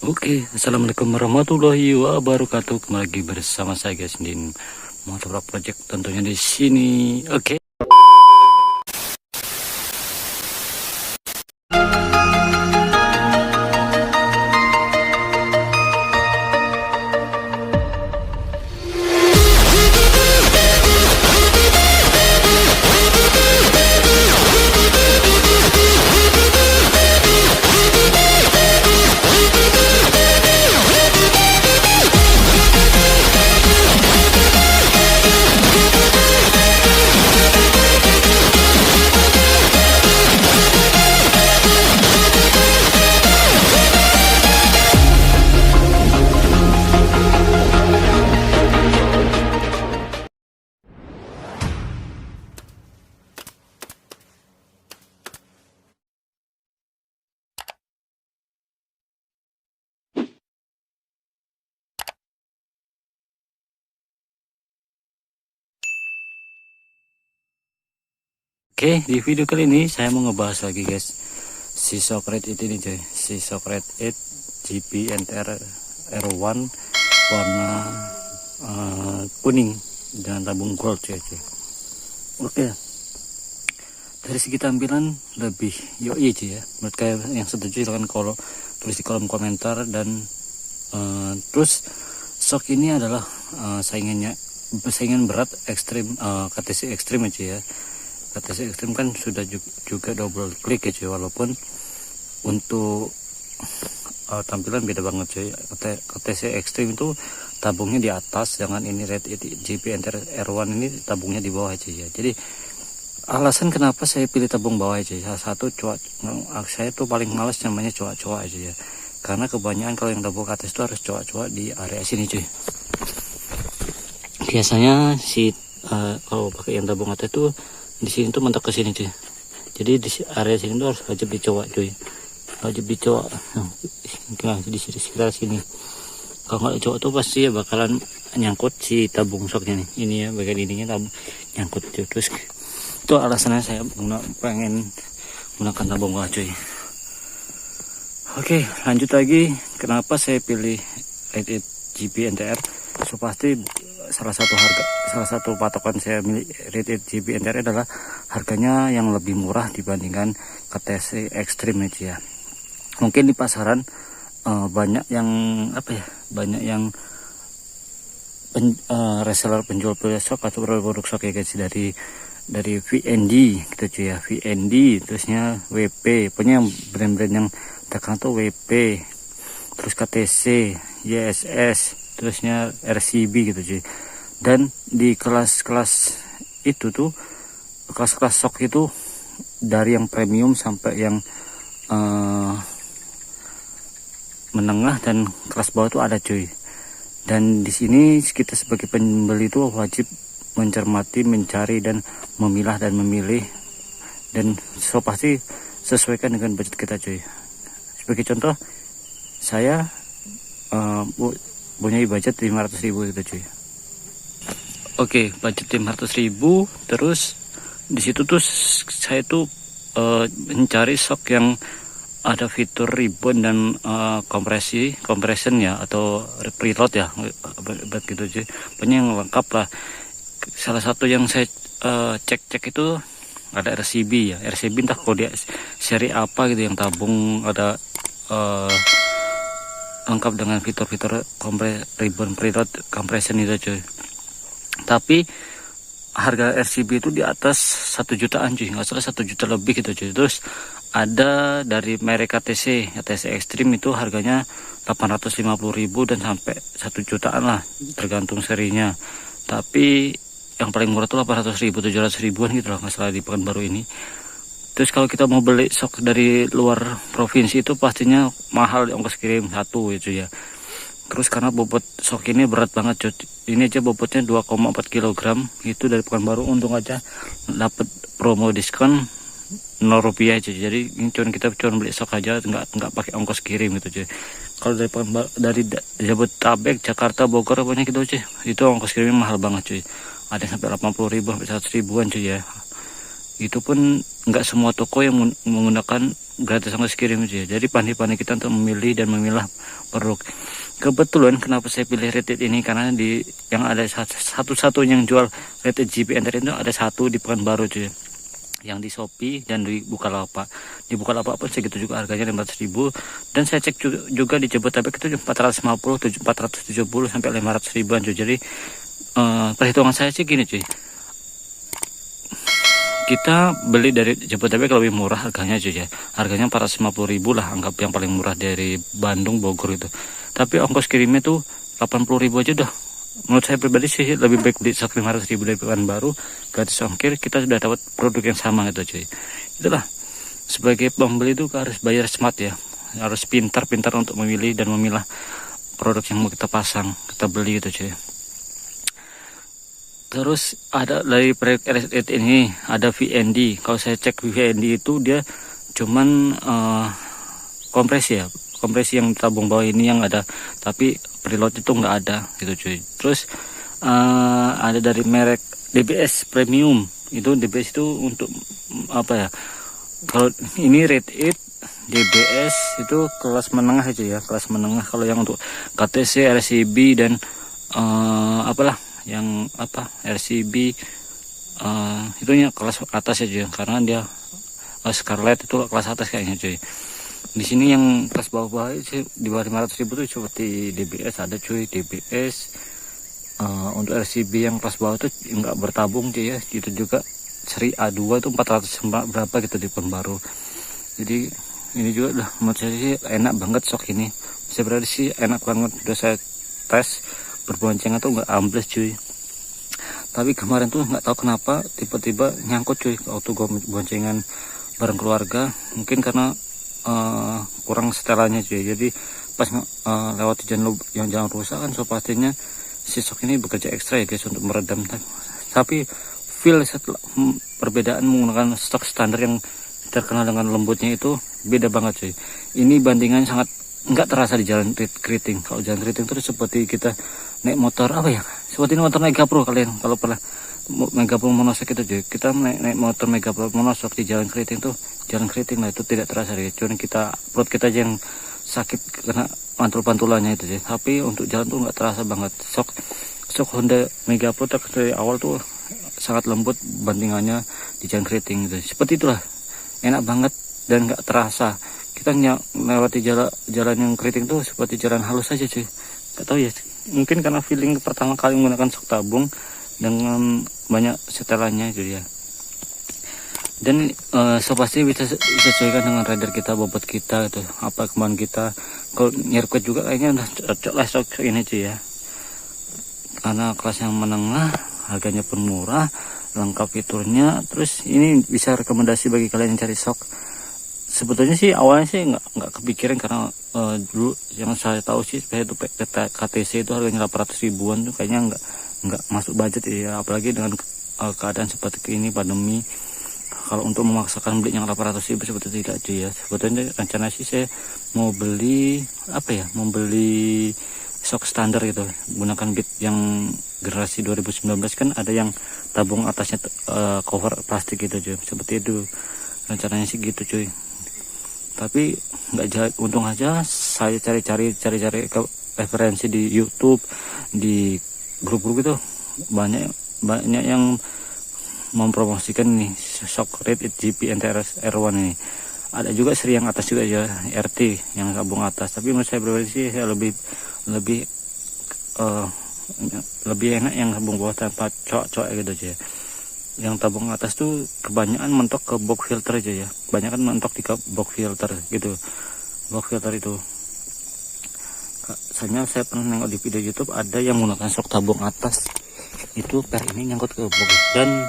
Assalamualaikum warahmatullahi wabarakatuh. Kembali lagi bersama saya guys di Motor Project, tentunya di sini. Di video kali ini saya mau ngebahas lagi guys si Socrates itu nih cuy, si Socrates 8 GP NTR R1 warna kuning dengan tabung gold cuy. Dari segi tampilan lebih yoi cuy ya. Menurut kalian yang setuju silahkan kalau tulis di kolom komentar. Dan terus shock ini adalah saingan berat ekstrim, KTC ekstrim aja ya. KTC ekstrim kan sudah juga double klik ya cuy, walaupun untuk tampilan beda banget cuy. KTC ekstrim itu tabungnya di atas, jangan ini Red GP NTR R1 ini tabungnya di bawah aja ya. Jadi alasan kenapa saya pilih tabung bawah aja, salah satu saya tuh paling males namanya coak aja ya, karena kebanyakan kalau yang tabung atas itu harus coak di area sini cuy. Biasanya kalau pakai yang tabung atas itu di sini tuh mentok ke sini cuy. Jadi di area sini tuh harus wajib dicoak cuy, wajib dicoak. Nah, di sekitar sini kalau nggak dicoak tuh pasti ya bakalan nyangkut si tabung shocknya nih. Ini ya bagian ininya nyangkut cuy. Terus itu alasannya saya pengen menggunakan tabung bawah cuy. Lanjut lagi, kenapa saya pilih Red GP NTR? So pasti salah satu patokan saya milik Red GP NTR adalah harganya yang lebih murah dibandingkan KTC ekstrim aja ya. Mungkin di pasaran banyak yang reseller penjual shock atau produk shock ya guys, dari VND gitu cuy ya, VND terusnya WP, pokoknya yang brand-brand yang terkenal tuh WP, terus KTC, YSS, terusnya RCB gitu cuy. Dan di kelas-kelas itu tuh, kelas-kelas shock itu dari yang premium sampai yang menengah dan kelas bawah tuh ada cuy. Dan di sini kita sebagai pembeli itu wajib mencermati, mencari dan memilah dan memilih, dan pasti sesuaikan dengan budget kita cuy. Sebagai contoh, saya punya budget 500.000 gitu cuy. Budget 500.000. Terus di situ tuh saya tuh mencari shock yang ada fitur ribbon dan compression ya, atau preload ya, begitu cuy. Pokoknya yang lengkap lah. Salah satu yang saya cek itu ada RCB ya. RCB entah kalau dia seri apa gitu, yang tabung ada lengkap dengan fitur-fitur ribbon preload compression itu cuy. Tapi harga RCB itu di atas 1 jutaan cuy, nggak salah 1 juta lebih gitu cuy. Terus ada dari merek KTC ekstrim itu harganya 850.000 dan sampai 1 jutaan lah, tergantung serinya. Tapi yang paling murah tuh 800.000, 700.000-an gitu lah, nggak salah di Pekanbaru ini. Terus kalau kita mau beli shock dari luar provinsi itu pastinya mahal di ongkos kirim satu itu ya. Terus karena bobot shock ini berat banget cuy. Ini aja bobotnya 2,4 kg itu dari Pekanbaru. Untung aja dapat promo diskon 0 rupiah cuy. Jadi ini kita cuma beli shock aja, nggak pakai ongkos kirim gitu cuy. Kalau dari Jabodetabek, Jakarta, Bogor pokoknya gitu cuy, itu ongkos kirimnya mahal banget cuy. Ada sampai 80.000 sampai 100.000-an cuy ya. Itu pun nggak semua toko yang menggunakan gratis ongkos kirim aja. Jadi pandai-pandai kita untuk memilih dan memilah produk. Kebetulan kenapa saya pilih Red ini, karena di yang ada satu yang jual Red GP Enter itu ada satu di Pekanbaru cuy, yang di Shopee dan di Bukalapak. Di Bukalapak pun segitu juga harganya 500.000, dan saya cek juga di Jabodetabek itu 450, 470 sampai 500 ribuan cuy. Jadi perhitungan saya sih gini cuy, kita beli dari Jabodetabek lebih murah harganya cuy ya, harganya 450.000 lah, anggap yang paling murah dari Bandung Bogor itu. Tapi ongkos kirimnya tuh 80.000 aja udah. Menurut saya pribadi sih lebih baik beli 500.000 dari Pekanbaru gratis ongkir, kita sudah dapat produk yang sama gitu cuy. Itulah, sebagai pembeli itu harus bayar smart ya, harus pintar-pintar untuk memilih dan memilah produk yang mau kita pasang, kita beli gitu cuy. Terus ada dari proyek RS8 ini ada VND. Kalau saya cek VND itu dia cuman kompresi ya, kompresi yang tabung bawah ini yang ada, tapi preload itu nggak ada gitu cuy. Terus ada dari merek DBS Premium. Itu DBS itu untuk apa ya, kalau ini Red 8 DBS itu kelas menengah aja ya, kelas menengah. Kalau yang untuk KTC, RCB dan apalah yang apa RCB itunya kelas atas aja, karena dia Scarlett itu kelas atas kayaknya cuy. Di sini yang kelas bawah-bawah itu di bawah 500.000 tuh seperti DBS ada cuy, DBS. Untuk RCB yang kelas bawah tuh nggak bertabung cuy ya, itu juga seri A2 itu 400 berapa gitu di Pekanbaru. Jadi ini juga udah menurut saya sih enak banget sok ini. Saya berarti sih enak banget, udah saya tes berboncengan tuh nggak ambles cuy. Tapi kemarin tuh nggak tahu kenapa tiba-tiba nyangkut cuy waktu gua boncengan bareng keluarga, mungkin karena kurang setelannya cuy. Jadi pas lewat jalan rusak kan, so pastinya si sok ini bekerja ekstra ya guys untuk meredam. Tapi feel setelah perbedaan menggunakan stok standar yang terkenal dengan lembutnya itu beda banget cuy. Ini bandingan sangat nggak terasa di jalan keriting. Kalau jalan keriting itu seperti kita naik motor apa ya, seperti ini motor Mega Pro. Kalian kalau pernah Mega Pro monosok itu cuy, kita naik motor Mega Pro monosok di jalan keriting tuh, jalan keriting lah itu tidak terasa deh, cuma kita perut kita aja yang sakit karena pantul-pantulannya itu sih. Tapi untuk jalan tuh nggak terasa banget. Sok Honda Mega Pro dari awal tuh sangat lembut bandingannya di jalan keriting gitu. Seperti itulah, enak banget dan nggak terasa. Kita melewati jalan yang keriting tuh seperti jalan halus aja cuy. Gak tahu ya, mungkin karena feeling pertama kali menggunakan sok tabung dengan banyak setelannya gitu ya. Dan so pasti bisa sesuaikan dengan rider kita, bobot kita itu apa kemauan kita. Kalau nyirkuit juga kayaknya udah cocok lah sok ini cuy ya, karena kelas yang menengah, harganya pun murah, lengkap fiturnya. Terus ini bisa rekomendasi bagi kalian yang cari sok. Sebetulnya sih awalnya sih nggak kepikiran, karena dulu yang saya tahu sih saya itu KTC itu harganya 800 ribuan tuh kayaknya nggak masuk budget ya, apalagi dengan keadaan seperti ini pandemi. Kalau untuk memaksakan beli yang 800 ribu seperti tidak cuy ya. Sebetulnya rencana sih saya mau beli apa ya, mau beli sok standar gitu, gunakan bit yang generasi 2019 kan ada yang tabung atasnya cover plastik gitu cuy, seperti itu rencananya sih gitu cuy. Tapi nggak, untung aja saya cari-cari referensi di YouTube, di grup-grup itu banyak yang mempromosikan nih shock Red GP NTRS R1 ini. Ada juga seri yang atas juga ya, RT yang tabung atas. Tapi menurut saya pribadi sih saya lebih enak yang tabung bawah tanpa cok gitu aja. Yang tabung atas tuh kebanyakan mentok ke box filter aja ya, kebanyakan mentok di box filter gitu. Box filter itu saya pernah nengok di video YouTube ada yang menggunakan sok tabung atas itu per ini nyangkut ke box. Dan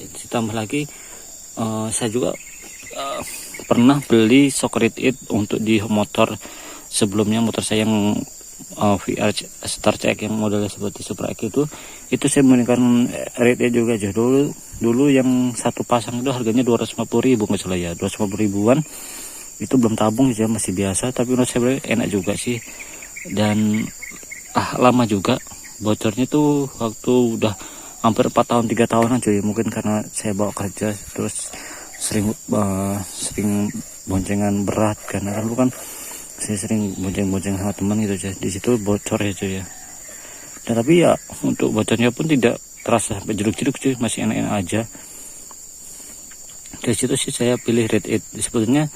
ditambah lagi saya juga pernah beli sok Red 8 untuk di motor sebelumnya, motor saya yang VR Star CX yang modelnya seperti Supra X itu saya menggunakan Red 8 juga aja. Dulu yang satu pasang itu harganya 250 ribu nggak salah ya, 250 ribuan. Itu belum tabung aja, masih biasa, tapi menurut saya enak juga sih. Dan lama juga bocornya tuh waktu udah hampir 4 tahun 3 tahunan cuy, mungkin karena saya bawa kerja terus sering boncengan berat, karena dulu kan saya sering bonceng sama teman gitu cuy, di situ bocor ya cuy ya. Dan tapi ya untuk bocornya pun tidak terasa sampai jeruk-jeruk cuy, masih enak-enak aja. Dari situ sih saya pilih Red 8. Sebetulnya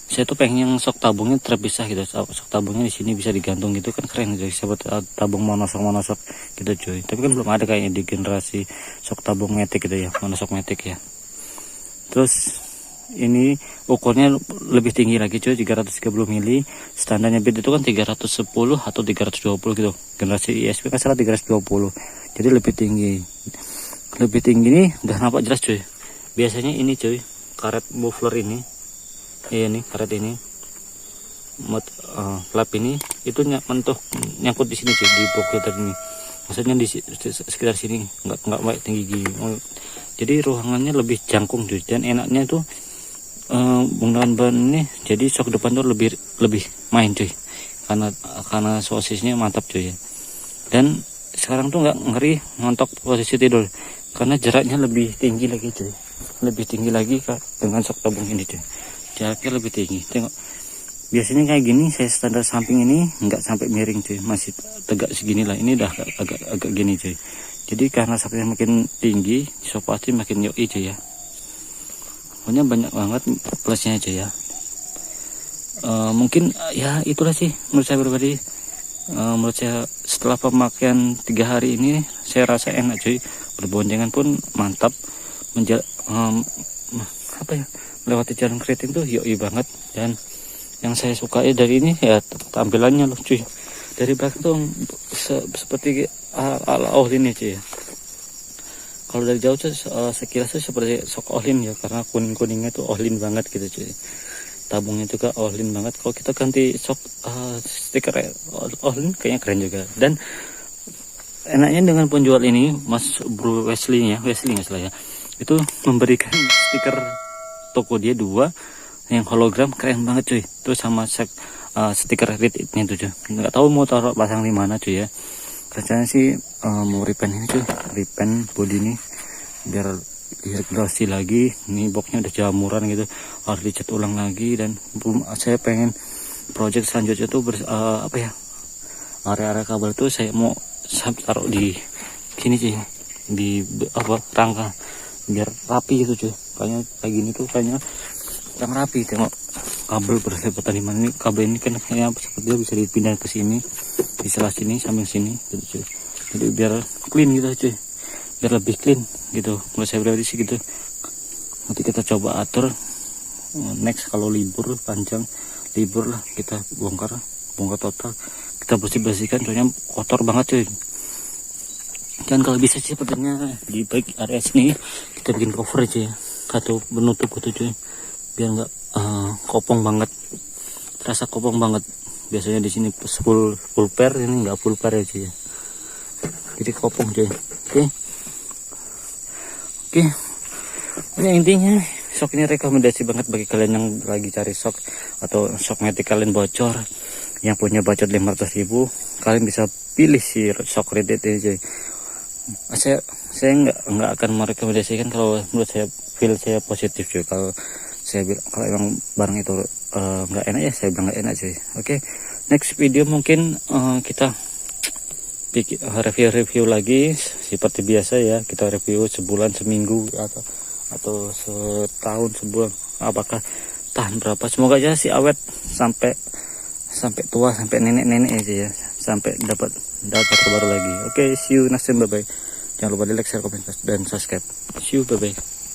saya tuh pengen yang sok tabungnya terpisah gitu, sok tabungnya di sini bisa digantung gitu kan, keren gitu, sahabat, tabung monosok gitu cuy. Tapi kan belum ada kayaknya di generasi sok tabung matic gitu ya, monosok matic ya. Terus ini ukurnya lebih tinggi lagi cuy, 330 mili. Standarnya bit itu kan 310 atau 320 gitu, generasi ISP kan salah 320, jadi lebih tinggi ini udah nampak jelas cuy. Biasanya ini cuy, karet muffler ini, ini karet ini, flap ini itu mentok nyangkut di sini cuy, di box filter ini, maksudnya di sekitar sini, nggak baik tinggi gini. Jadi ruangannya lebih jangkung cuy, dan enaknya itu menggunakan ban ini, jadi shock depan tuh lebih main cuy, karena sosisnya mantap cuy ya. Dan sekarang tuh nggak ngeri ngontok posisi tidur, karena jaraknya lebih tinggi lagi cuy, lebih tinggi lagi dengan shock tabung ini cuy, jaraknya lebih tinggi. Tengok, biasanya kayak gini saya standar samping ini nggak sampai miring cuy, masih tegak segini lah, ini udah agak gini cuy. Jadi karena shocknya makin tinggi, shock pasti makin yoi cuy ya. Pokoknya banyak banget plusnya aja ya. Mungkin ya itulah sih menurut saya pribadi. Menurut saya setelah pemakaian 3 hari ini saya rasa enak cuy, berboncengan pun mantap, melewati jalan keriting tuh yoi banget. Dan yang saya suka dari ini ya tampilannya loh cuy, dari belakang tuh seperti ala Ohlin ya cuy ya. Kalau dari jauh tuh sekilas tuh seperti sok Ohlin ya, karena kuning-kuningnya tuh Ohlin banget gitu cuy. Tabungnya juga Ohlin banget. Kalau kita ganti sok stiker Ohlin kayaknya keren juga. Dan enaknya dengan penjual ini, Mas Bro Wesley nggak salah ya, itu memberikan stiker toko dia 2 yang hologram, keren banget cuy. Terus sama stiker Red ini tuh cuy. Nggak tahu mau taruh pasang di mana cuy ya. Rencananya sih mau repaint ini cuy, repaint body ini biar diregulasi lagi. Ini boxnya udah jamuran gitu, harus dicat ulang lagi. Dan saya pengen project selanjutnya tuh area-area kabel tuh saya mau taruh di sini cuy, di rangka, biar rapi gitu cuy. Kayaknya kayak gini tuh kayaknya kurang rapi. Tengok kabel bersebetan di mana, ini kabel ini kan kayaknya sepertinya bisa dipindah ke sini, di sebelah sini, samping sini gitu cuy. Jadi biar clean gitu cuy, biar lebih clean gitu. Menurut saya pribadi sih gitu. Nanti kita coba atur next kalau libur panjang, libur lah kita bongkar total, kita bersihkan, soalnya kotor banget cuy. Dan kalau bisa sih sepertinya di baik area sini kita bikin cover aja ya, atau penutup gitu cuy, biar nggak kopong banget, terasa kopong banget. Biasanya di sini full pair, ini nggak full pair aja ya, jadi kopong cuy. Oke. Ini intinya shock ini rekomendasi banget bagi kalian yang lagi cari shock atau shock matic kalian bocor, yang punya budget 500.000, kalian bisa pilih si shock Red ini cuy. Saya nggak akan merekomendasikan kalau menurut saya, feel saya positif cuy. Kalau saya bilang kalau emang barang itu nggak enak ya saya bilang nggak enak cuy. Oke, next video mungkin kita review lagi seperti biasa ya. Kita review sebulan, seminggu, atau setahun, sebulan, apakah tahan berapa. Semoga aja sih awet sampai tua, sampai nenek aja ya, sampai dapat data terbaru lagi. Oke, see you next time, bye bye. Jangan lupa di like, share, komen, dan subscribe. See you, bye bye.